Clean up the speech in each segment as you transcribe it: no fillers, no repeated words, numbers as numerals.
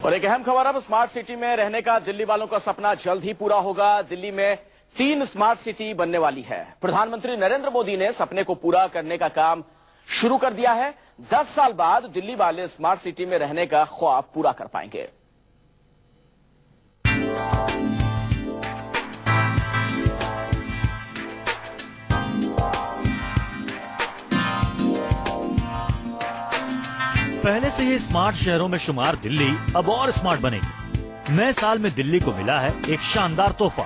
और एक अहम खबर, अब स्मार्ट सिटी में रहने का दिल्ली वालों का सपना जल्द ही पूरा होगा। दिल्ली में 3 स्मार्ट सिटी बनने वाली है। प्रधानमंत्री नरेंद्र मोदी ने सपने को पूरा करने का काम शुरू कर दिया है। 10 साल बाद दिल्ली वाले स्मार्ट सिटी में रहने का ख्वाब पूरा कर पाएंगे। पहले से ही स्मार्ट शहरों में शुमार दिल्ली अब और स्मार्ट बनेगी। नए साल में दिल्ली को मिला है एक शानदार तोहफा।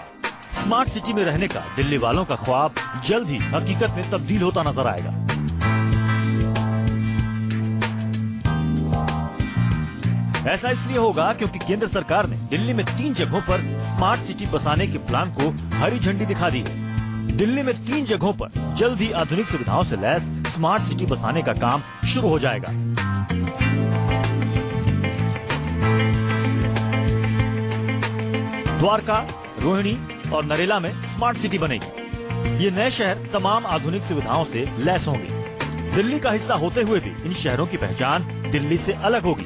स्मार्ट सिटी में रहने का दिल्ली वालों का ख्वाब जल्द ही हकीकत में तब्दील होता नजर आएगा। ऐसा इसलिए होगा क्योंकि केंद्र सरकार ने दिल्ली में 3 जगहों पर स्मार्ट सिटी बसाने के प्लान को हरी झंडी दिखा दी है। दिल्ली में 3 जगहों पर जल्द ही आधुनिक सुविधाओं से लैस स्मार्ट सिटी बसाने का काम शुरू हो जाएगा। द्वारका, रोहिणी और नरेला में स्मार्ट सिटी बनेगी। ये नए शहर तमाम आधुनिक सुविधाओं से लैस होंगे। दिल्ली का हिस्सा होते हुए भी इन शहरों की पहचान दिल्ली से अलग होगी।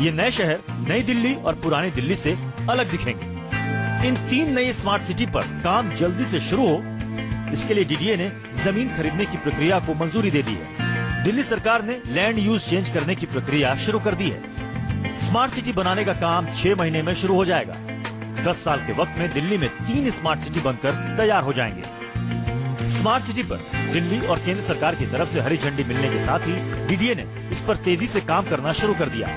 ये नए शहर नई दिल्ली और पुरानी दिल्ली से अलग दिखेंगे। इन 3 नई स्मार्ट सिटी पर काम जल्दी से शुरू हो, इसके लिए डीडीए ने जमीन खरीदने की प्रक्रिया को मंजूरी दे दी है। दिल्ली सरकार ने लैंड यूज चेंज करने की प्रक्रिया शुरू कर दी है। स्मार्ट सिटी बनाने का काम 6 महीने में शुरू हो जाएगा। 10 साल के वक्त में दिल्ली में 3 स्मार्ट सिटी बनकर तैयार हो जाएंगे। स्मार्ट सिटी पर दिल्ली और केंद्र सरकार की तरफ से हरी झंडी मिलने के साथ ही डीडीए ने इस पर तेजी से काम करना शुरू कर दिया।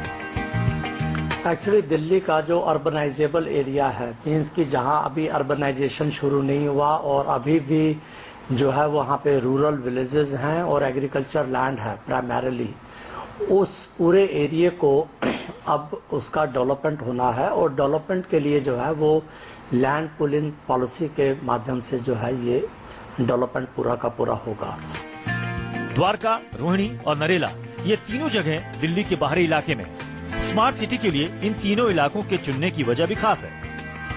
एक्चुअली दिल्ली का जो अर्बनाइजेबल एरिया है, मीन्स कि जहां अभी अर्बनाइजेशन शुरू नहीं हुआ और अभी भी जो है वहां पे रूरल विलेजेस हैं और एग्रीकल्चर लैंड है प्राइमरीली, उस पूरे एरिया को अब उसका डेवलपमेंट होना है और डेवलपमेंट के लिए जो है वो लैंड पुलिंग पॉलिसी के माध्यम से जो है ये डेवलपमेंट पूरा का पूरा होगा। द्वारका, रोहिणी और नरेला ये तीनों जगह दिल्ली के बाहरी इलाके में। स्मार्ट सिटी के लिए इन तीनों इलाकों के चुनने की वजह भी खास है।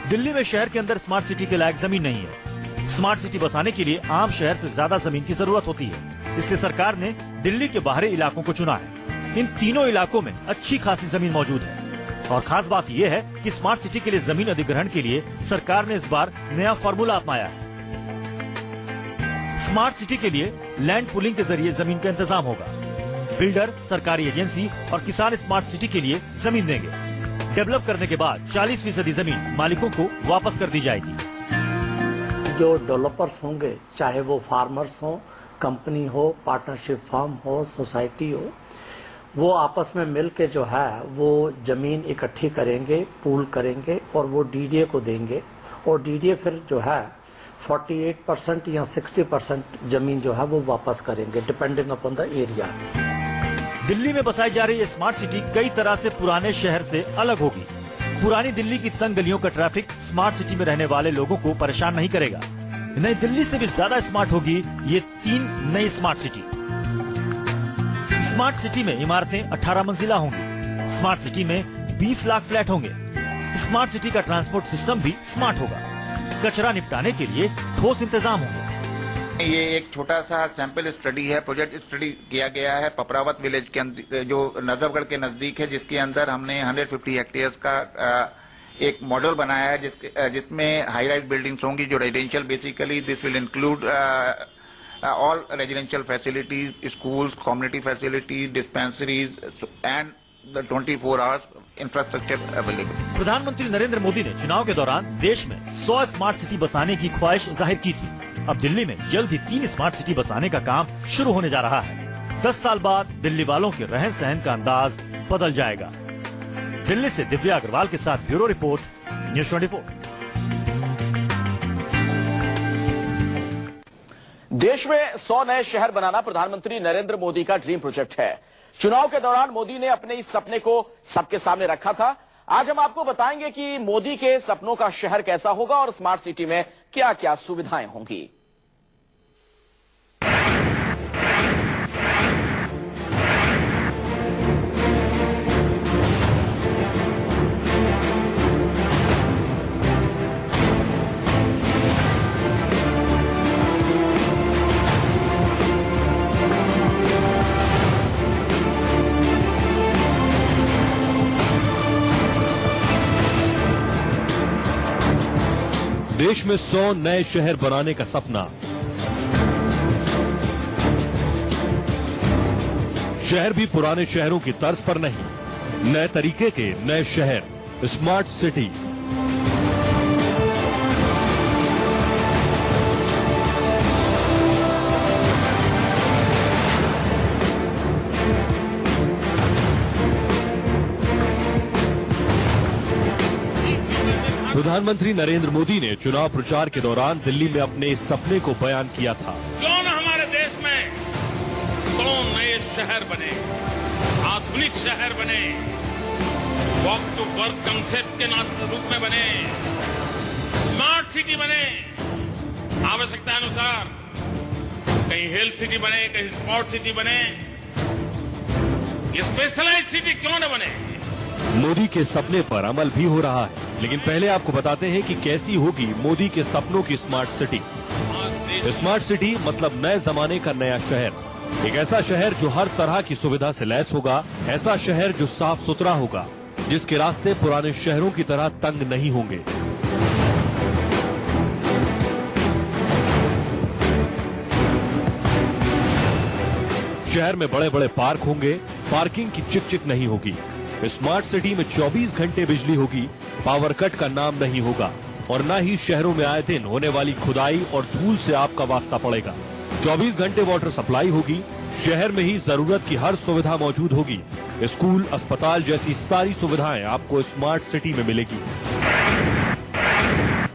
दिल्ली में शहर के अंदर स्मार्ट सिटी के लायक जमीन नहीं है। स्मार्ट सिटी बसाने के लिए आम शहर से ज्यादा जमीन की जरूरत होती है, इसलिए सरकार ने दिल्ली के बाहरी इलाकों को चुना है। इन तीनों इलाकों में अच्छी खासी जमीन मौजूद है और खास बात यह है कि स्मार्ट सिटी के लिए जमीन अधिग्रहण के लिए सरकार ने इस बार नया फॉर्मूला अपनाया है। स्मार्ट सिटी के लिए लैंड पुलिंग के जरिए जमीन का इंतजाम होगा। बिल्डर, सरकारी एजेंसी और किसान स्मार्ट सिटी के लिए जमीन देंगे। डेवलप करने के बाद 40% जमीन मालिकों को वापस कर दी जाएगी। जो डेवलपर्स होंगे, चाहे वो फार्मर्स हो, कंपनी हो, पार्टनरशिप फर्म हो, सोसाइटी हो, वो आपस में मिल के जो है वो जमीन इकट्ठी करेंगे, पूल करेंगे और वो डीडीए को देंगे और डीडीए फिर जो है 48% या 60% जमीन जो है वो वापस करेंगे depending upon the area. Delhi में बसाई जा रही ये स्मार्ट सिटी कई तरह से पुराने शहर से अलग होगी। पुरानी दिल्ली की तंग गलियों का ट्रैफिक स्मार्ट सिटी में रहने वाले लोगों को परेशान नहीं करेगा। नई दिल्ली से भी ज्यादा स्मार्ट होगी ये 3 नई स्मार्ट सिटी। स्मार्ट सिटी में इमारतें 18 मंजिला होंगी। स्मार्ट सिटी में 20 लाख फ्लैट होंगे। स्मार्ट सिटी का ट्रांसपोर्ट सिस्टम भी स्मार्ट होगा। कचरा निपटाने के लिए ठोस इंतजाम होंगे। ये एक छोटा सा सैंपल स्टडी है, प्रोजेक्ट स्टडी किया गया है पपरावत विलेज के अंदर जो नजफगढ़ के नजदीक है, जिसके अंदर हमने 150 हेक्टेयर्स का एक मॉडल बनाया है जिसमें हाई राइज बिल्डिंग्स होंगी जो residential basically this will include all residential facilities, schools, community facilities, dispensaries and the 24 hours infrastructure available. प्रधानमंत्री नरेंद्र मोदी ने चुनाव के दौरान देश में 100 स्मार्ट सिटी बसाने की ख्वाहिश जाहिर की थी। अब दिल्ली में जल्द ही 3 स्मार्ट सिटी बसाने का काम शुरू होने जा रहा है। 10 साल बाद दिल्ली वालों के रहन सहन का अंदाज बदल जाएगा। दिल्ली से दिव्या अग्रवाल के साथ ब्यूरो रिपोर्ट, न्यूज़ 24। देश में 100 नए शहर बनाना प्रधानमंत्री नरेंद्र मोदी का ड्रीम प्रोजेक्ट है। चुनाव के दौरान मोदी ने अपने इस सपने को सबके सामने रखा था। आज हम आपको बताएंगे कि मोदी के सपनों का शहर कैसा होगा और स्मार्ट सिटी में क्या क्या सुविधाएं होंगी। देश में 100 नए शहर बनाने का सपना। शहर भी पुराने शहरों की तर्ज पर नहीं, नए तरीके के नए शहर, स्मार्ट सिटी। प्रधानमंत्री नरेंद्र मोदी ने चुनाव प्रचार के दौरान दिल्ली में अपने इस सपने को बयान किया था। क्यों न हमारे देश में 100 नए शहर बने, आधुनिक शहर बने, वॉक टू वर्क कंसेप्ट के रूप में बने, स्मार्ट सिटी बने, आवश्यकता अनुसार कहीं हेल्थ सिटी बने, कहीं स्पोर्ट सिटी बने, ये स्पेशलाइज्ड सिटी क्यों न बने। मोदी के सपने पर अमल भी हो रहा है, लेकिन पहले आपको बताते हैं कि कैसी होगी मोदी के सपनों की स्मार्ट सिटी। स्मार्ट सिटी मतलब नए जमाने का नया शहर, एक ऐसा शहर जो हर तरह की सुविधा से लैस होगा, ऐसा शहर जो साफ सुथरा होगा, जिसके रास्ते पुराने शहरों की तरह तंग नहीं होंगे। शहर में बड़े बड़े पार्क होंगे, पार्किंग की चिक-चिक नहीं होगी। स्मार्ट सिटी में 24 घंटे बिजली होगी, पावर कट का नाम नहीं होगा और न ही शहरों में आए दिन होने वाली खुदाई और धूल से आपका वास्ता पड़ेगा। 24 घंटे वाटर सप्लाई होगी, शहर में ही जरूरत की हर सुविधा मौजूद होगी। स्कूल, अस्पताल जैसी सारी सुविधाएं आपको स्मार्ट सिटी में मिलेगी।